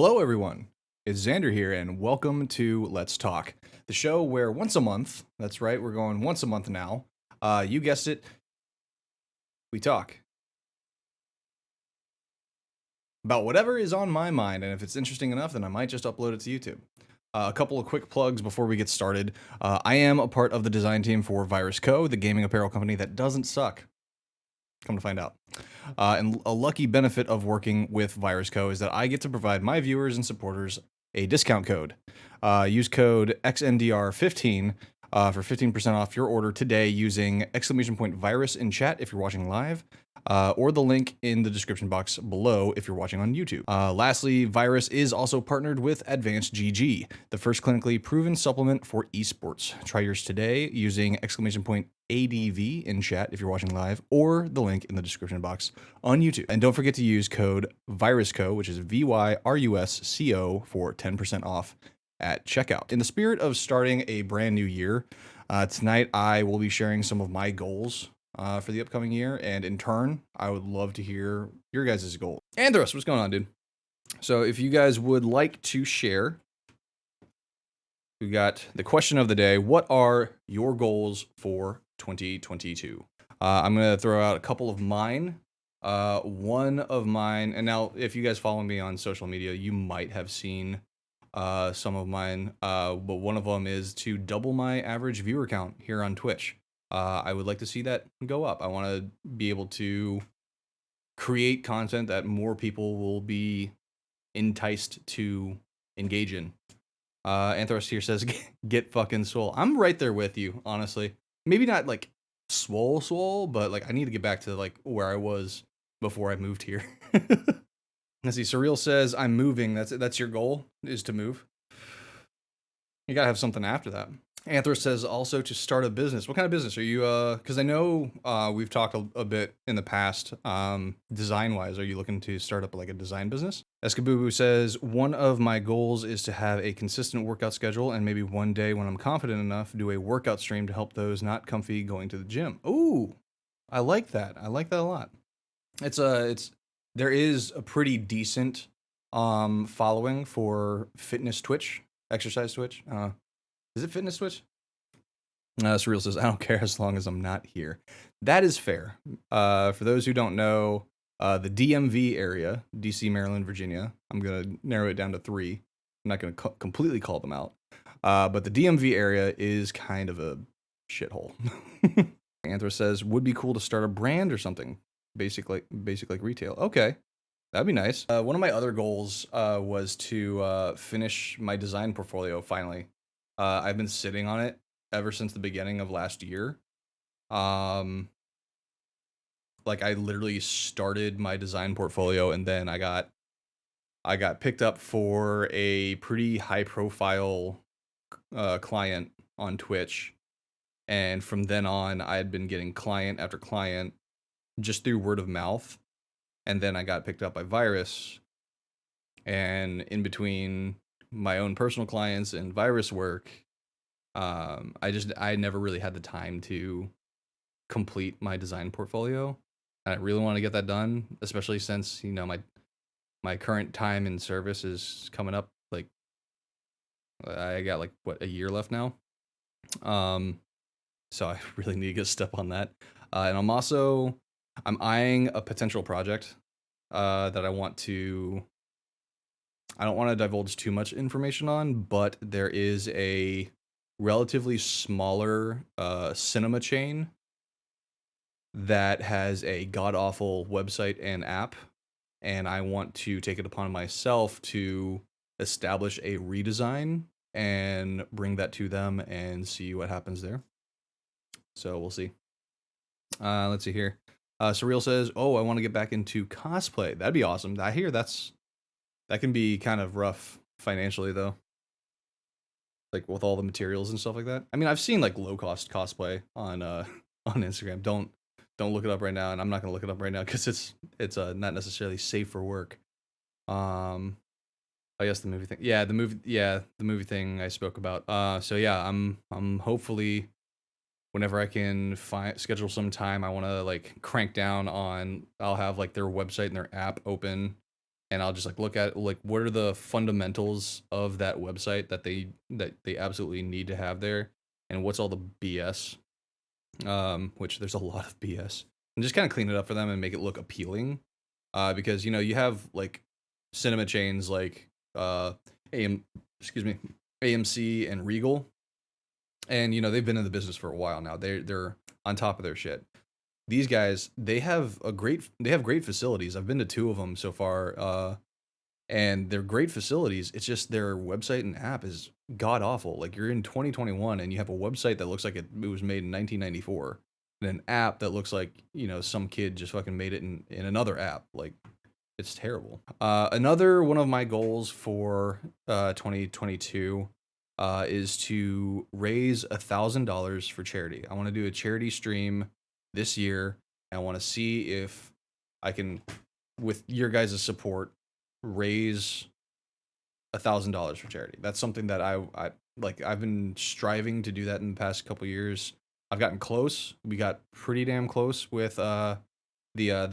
Hello, everyone. It's Xander here, and welcome to Let's Talk, the show where once a month, that's right, we're going once a month now. You guessed it, we talk about whatever is on my mind, and if it's interesting enough, then I might just upload it to YouTube. A couple of quick plugs before we get started. I am a part of the design team for Virus Co., the gaming apparel company that doesn't suck. Come to find out. And a lucky benefit of working with Virus Co. is that I get to provide my viewers and supporters a discount code. Use code Itsxndr15 for 15% off your order today using !virus in chat if you're watching live, or the link in the description box below if you're watching on YouTube. Lastly, Virus is also partnered with Advanced GG, the first clinically proven supplement for esports. Try yours today using !ADV in chat if you're watching live, or the link in the description box on YouTube. And don't forget to use code VIRUSCO, which is VYRUSCO, for 10% off at checkout. In the spirit of starting a brand new year, tonight I will be sharing some of my goals for the upcoming year, and in turn, I would love to hear your guys' goals. Andros, what's going on, dude? So if you guys would like to share, we got the question of the day: what are your goals for 2022? I'm gonna throw out a couple of mine. One of mine, and now if you guys follow me on social media, you might have seen some of mine, but one of them is to double my average viewer count here on Twitch. I would like to see that go up. I want to be able to create content that more people will be enticed to engage in. Anthros here says, get fucking swole. I'm right there with you, honestly. Maybe not like swole, but like I need to get back to like where I was before I moved here. Let's see. Surreal says, I'm moving. That's your goal, is to move. You gotta have something after that. Anthros says also to start a business. What kind of business are you? Because I know we've talked a bit in the past, design-wise. Are you looking to start up like a design business? Eskabubu says, one of my goals is to have a consistent workout schedule, and maybe one day when I'm confident enough, do a workout stream to help those not comfy going to the gym. Ooh, I like that. I like that a lot. There is a pretty decent following for fitness Twitch, exercise Twitch. Is it fitness Twitch? Surreal says, I don't care as long as I'm not here. That is fair. For those who don't know, the DMV area, DC, Maryland, Virginia, I'm going to narrow it down to 3. I'm not going to completely call them out. But the DMV area is kind of a shithole. Anthro says, would be cool to start a brand or something. Basic like retail. Okay. That'd be nice. One of my other goals was to finish my design portfolio finally. I've been sitting on it ever since the beginning of last year. Like I literally started my design portfolio, and then I got picked up for a pretty high profile client on Twitch. And from then on, I had been getting client after client just through word of mouth. And then I got picked up by Virus. And in between my own personal clients and Virus work, I never really had the time to complete my design portfolio. And I really want to get that done, especially since, you know, my current time in service is coming up. Like I got like a year left now. So I really need to get a step on that. And I'm eyeing a potential project that I don't want to divulge too much information on, but there is a relatively smaller cinema chain that has a god-awful website and app, and I want to take it upon myself to establish a redesign and bring that to them and see what happens there. So we'll see. Let's see here. Surreal says, oh, I want to get back into cosplay. That'd be awesome. I hear that can be kind of rough financially, though. Like with all the materials and stuff like that. I mean, I've seen like low cost cosplay on Instagram. Don't look it up right now, and I'm not gonna look it up right now because it's not necessarily safe for work. I guess the movie thing. Yeah, the movie thing I spoke about. So yeah, I'm hopefully whenever I can schedule some time, I want to like crank down on. I'll have like their website and their app open and I'll just like look at like what are the fundamentals of that website that they absolutely need to have there, and what's all the BS, which there's a lot of BS, and just kind of clean it up for them and make it look appealing, because you have like cinema chains like AM, excuse me, AMC and Regal, and they've been in the business for a while now. They're on top of their shit. These guys, they have great facilities. I've been to two of them so far, and they're great facilities. It's just their website and app is god awful. Like you're in 2021 and you have a website that looks like it was made in 1994, and an app that looks like some kid just fucking made it in another app. Like it's terrible. Another one of my goals for 2022 is to raise $1,000 for charity. I want to do a charity stream this year. I want to see if I can, with your guys' support, raise $1,000 for charity. That's something that I like. I've been striving to do that in the past couple years. I've gotten close. We got pretty damn close with the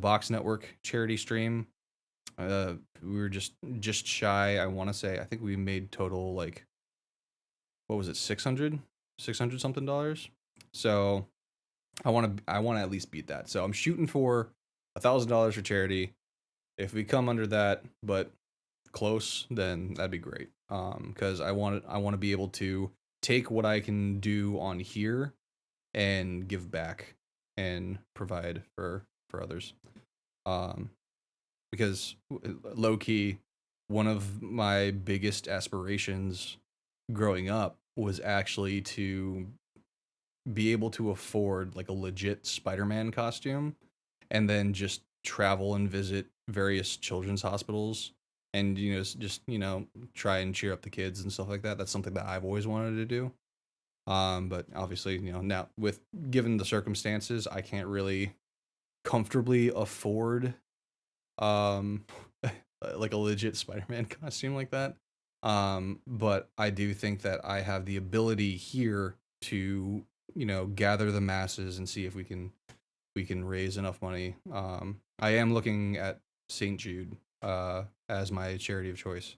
Box Network charity stream. We were just shy. I want to say I think we made total like what was it, 600 something dollars. So I want to at least beat that. So I'm shooting for $1,000 for charity. If we come under that, but close, then that'd be great. Because I want to be able to take what I can do on here and give back and provide for others. Because low key, one of my biggest aspirations growing up was actually to be able to afford like a legit Spider-Man costume and then just travel and visit various children's hospitals and just try and cheer up the kids and stuff like that. That's something that I've always wanted to do. But obviously, now with given the circumstances, I can't really comfortably afford like a legit Spider-Man costume like that. But I do think that I have the ability here to gather the masses and see if we can raise enough money. I am looking at St. Jude as my charity of choice.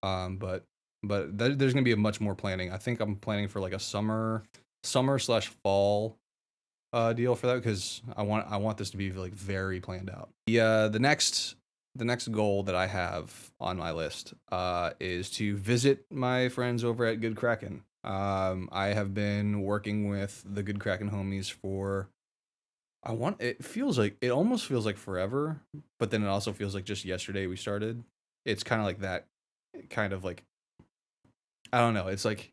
But there's gonna be a much more planning. I think I'm planning for like a summer slash fall deal for that, because I want this to be like very planned out. The next goal that I have on my list is to visit my friends over at Good Kraken. I have been working with the Good Kraken homies for it almost feels like forever, but then it also feels like just yesterday we started. It's kind of like that, kind of like, I don't know. It's like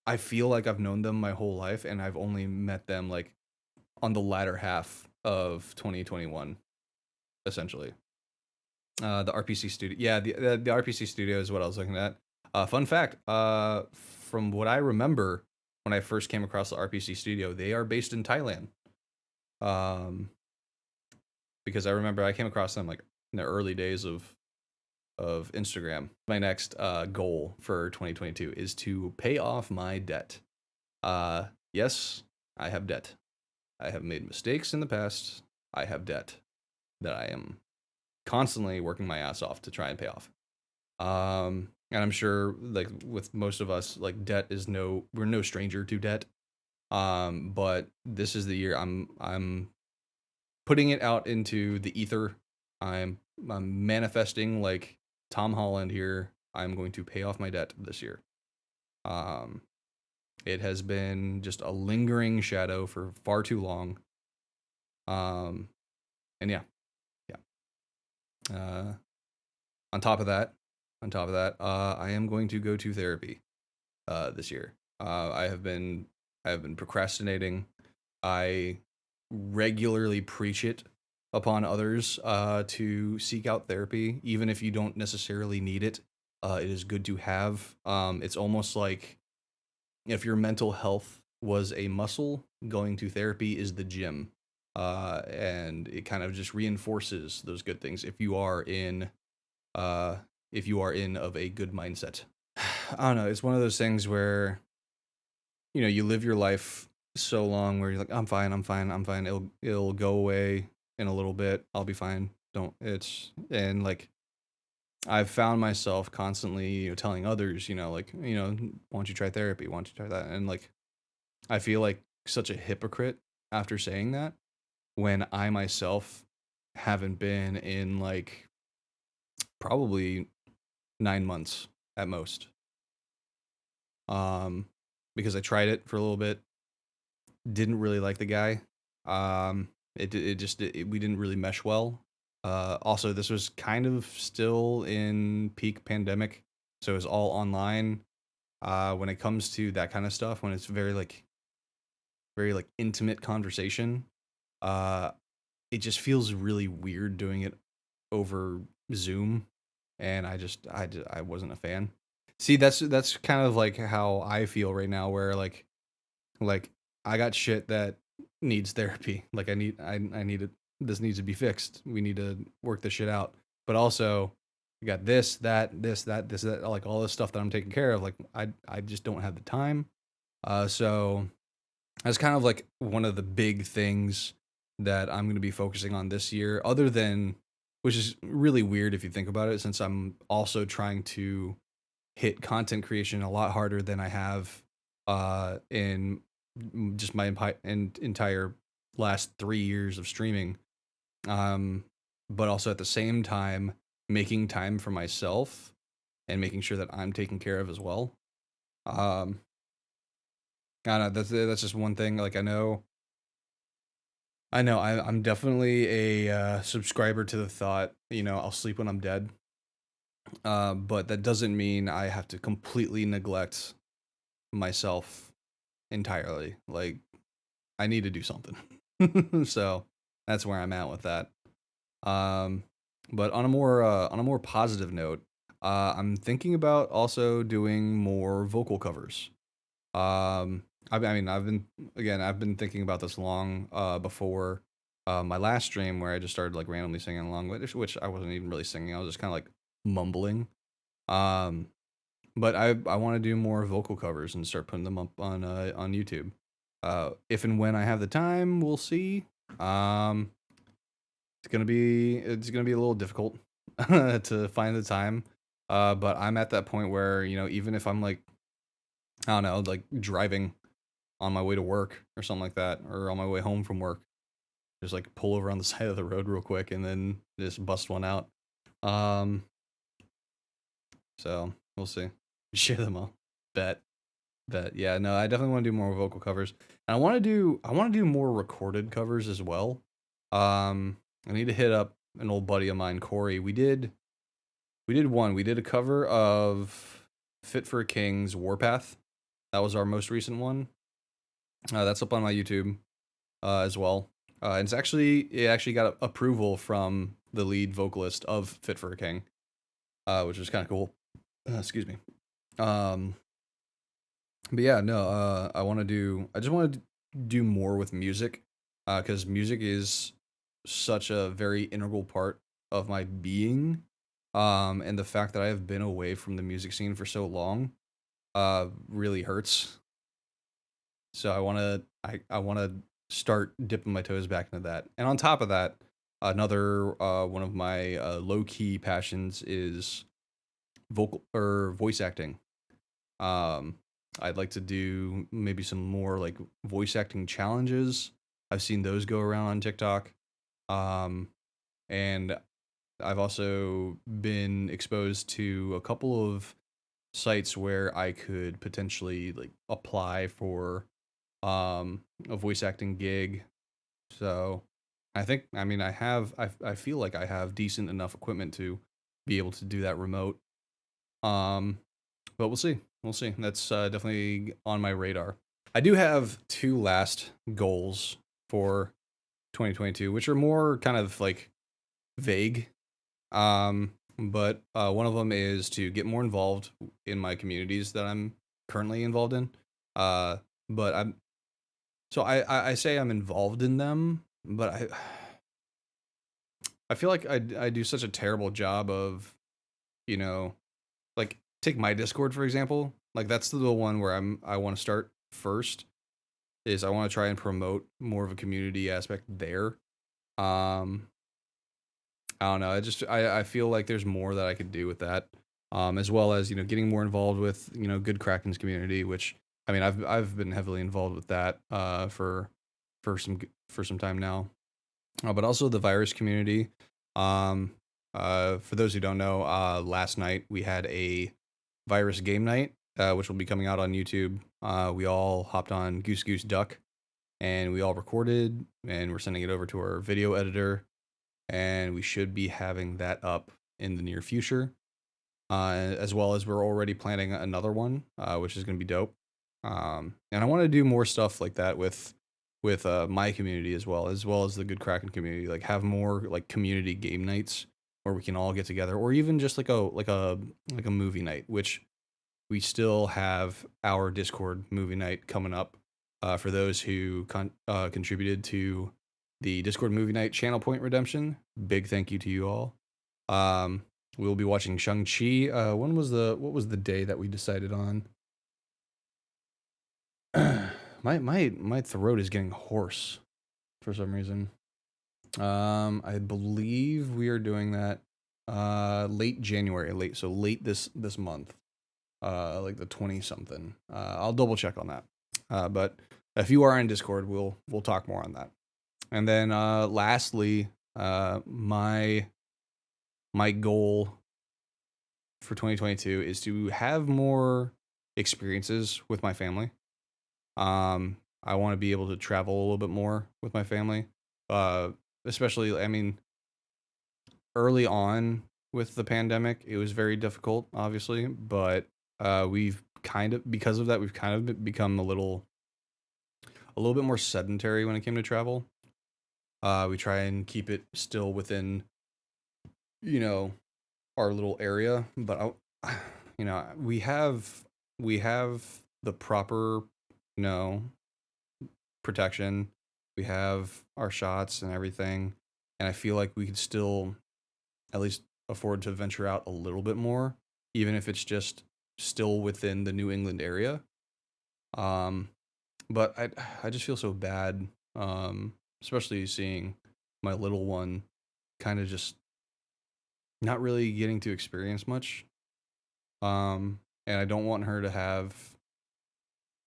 I feel like I've known them my whole life, and I've only met them like on the latter half of 2021, essentially. The RPC studio, yeah, the RPC studio is what I was looking at. Fun fact, from what I remember when I first came across the RPC studio, they are based in Thailand. Um, because I remember I came across them like in the early days of Instagram. My next goal for 2022 is to pay off my debt. Yes, I have debt. I have made mistakes in the past. I have debt that I am constantly working my ass off to try and pay off. And I'm sure like with most of us, like we're no stranger to debt. But this is the year I'm putting it out into the ether. I'm manifesting like Tom Holland here. I'm going to pay off my debt this year. Um, it has been just a lingering shadow for far too long. Um, and yeah. On top of that, I am going to go to therapy this year. I have been procrastinating. I regularly preach it upon others to seek out therapy, even if you don't necessarily need it. It is good to have. It's almost like if your mental health was a muscle, going to therapy is the gym. And it kind of just reinforces those good things if you are in of a good mindset. I don't know. It's one of those things where you live your life so long where you're like, I'm fine. It'll go away in a little bit. I'll be fine. Don't it's and like I've found myself constantly, telling others, like, why don't you try therapy? Why don't you try that? And like, I feel like such a hypocrite after saying that when I myself haven't been in like probably 9 months at most. Um, because I tried it for a little bit, didn't really like the guy. We didn't really mesh well. Also, this was kind of still in peak pandemic, so it was all online. When it comes to that kind of stuff, when it's very like intimate conversation, uh, it just feels really weird doing it over Zoom, and I wasn't a fan. See, that's kind of like how I feel right now, where like I got shit that needs therapy. Like I need it. This needs to be fixed. We need to work this shit out. But also, you got this, that, like all this stuff that I'm taking care of. Like I just don't have the time. So that's kind of like one of the big things that I'm going to be focusing on this year, other than, which is really weird if you think about it, since I'm also trying to hit content creation a lot harder than I have in just my entire last 3 years of streaming. Um, but also at the same time, making time for myself and making sure that I'm taken care of as well. Um, I don't know, that's just one thing. Like I'm definitely a subscriber to the thought, I'll sleep when I'm dead. But that doesn't mean I have to completely neglect myself entirely. Like I need to do something. So that's where I'm at with that. Um, but on a more positive note, I'm thinking about also doing more vocal covers. I mean, I've been thinking about this long before my last stream where I just started like randomly singing along, which I wasn't even really singing. I was just kind of like mumbling. Um, but I want to do more vocal covers and start putting them up on YouTube. If and when I have the time, we'll see. Um, it's gonna be a little difficult to find the time. But I'm at that point where even if I'm like I don't know, like driving on my way to work or something like that, or on my way home from work, just like pull over on the side of the road real quick and then just bust one out. Um, so we'll see. Share them all. Bet. Bet. Yeah, no, I definitely want to do more vocal covers. And I want to do more recorded covers as well. I need to hit up an old buddy of mine, Corey. We did a cover of Fit for a King's Warpath. That was our most recent one. That's up on my YouTube as well. And it actually got approval from the lead vocalist of Fit for a King, which was kind of cool. Excuse me. Um, but yeah, no, I just want to do more with music, because music is such a very integral part of my being. And the fact that I have been away from the music scene for so long, really hurts. So I want to start dipping my toes back into that. And on top of that, another one of my low key passions is vocal or voice acting. Um, I'd like to do maybe some more like voice acting challenges. I've seen those go around on TikTok. Um, and I've also been exposed to a couple of sites where I could potentially like apply for a voice acting gig. So I mean I feel like I have decent enough equipment to be able to do that remote. Um but we'll see. We'll see. That's definitely on my radar. I do have two last goals for 2022, which are more kind of like vague. But one of them is to get more involved in my communities that I'm currently involved in. Uh, but I say I'm involved in them, but I feel like I do such a terrible job of, you know, like take my Discord for example. Like that's the one where I want to start first. Is I want to try and promote more of a community aspect there. Um, I don't know. I feel like there's more that I could do with that, as well as getting more involved with Good Kraken's community, which I mean I've been heavily involved with that for some time now, but also the virus community. Um, for those who don't know, last night we had a virus game night, which will be coming out on YouTube. We all hopped on Goose Goose Duck, and we all recorded, and we're sending it over to our video editor, and we should be having that up in the near future. As well as we're already planning another one, which is going to be dope. And I want to do more stuff like that with my community as well as the Good Kraken community. Like have more like community game nights where we can all get together, or even just like a movie night, which we still have our Discord movie night coming up. For those who contributed to the Discord movie night channel point redemption, big thank you to you all. We'll be watching Shang-Chi. What was the day that we decided on? my throat is getting hoarse for some reason. I believe we are doing that late January, late this month. Like the 20 something. I'll double check on that. But if you are in Discord, we'll talk more on that. And then lastly, my goal for 2022 is to have more experiences with my family. I want to be able to travel a little bit more with my family. Especially, I mean, early on with the pandemic, it was very difficult, obviously, but because of that, we've kind of become a little bit more sedentary when it came to travel. We try and keep it still within, our little area, but we have the proper, protection. We have our shots and everything, and I feel like we could still at least afford to venture out a little bit more, even if it's just still within the New England area. But I just feel so bad, especially seeing my little one kind of just not really getting to experience much. And I don't want her to have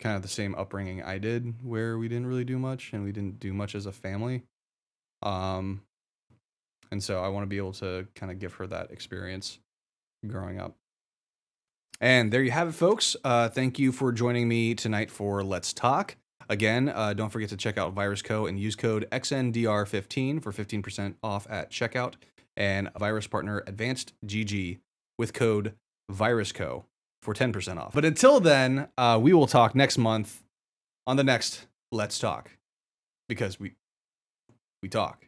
kind of the same upbringing I did, where we didn't really do much and we didn't do much as a family. And so I want to be able to kind of give her that experience growing up. And there you have it, folks. Thank you for joining me tonight for Let's Talk. Again, don't forget to check out Virus Co. and use code Itsxndr15 for 15% off at checkout, and Virus partner Advanced GG with code VirusCo for 10% off. But until then, we will talk next month on the next Let's Talk, because we talk.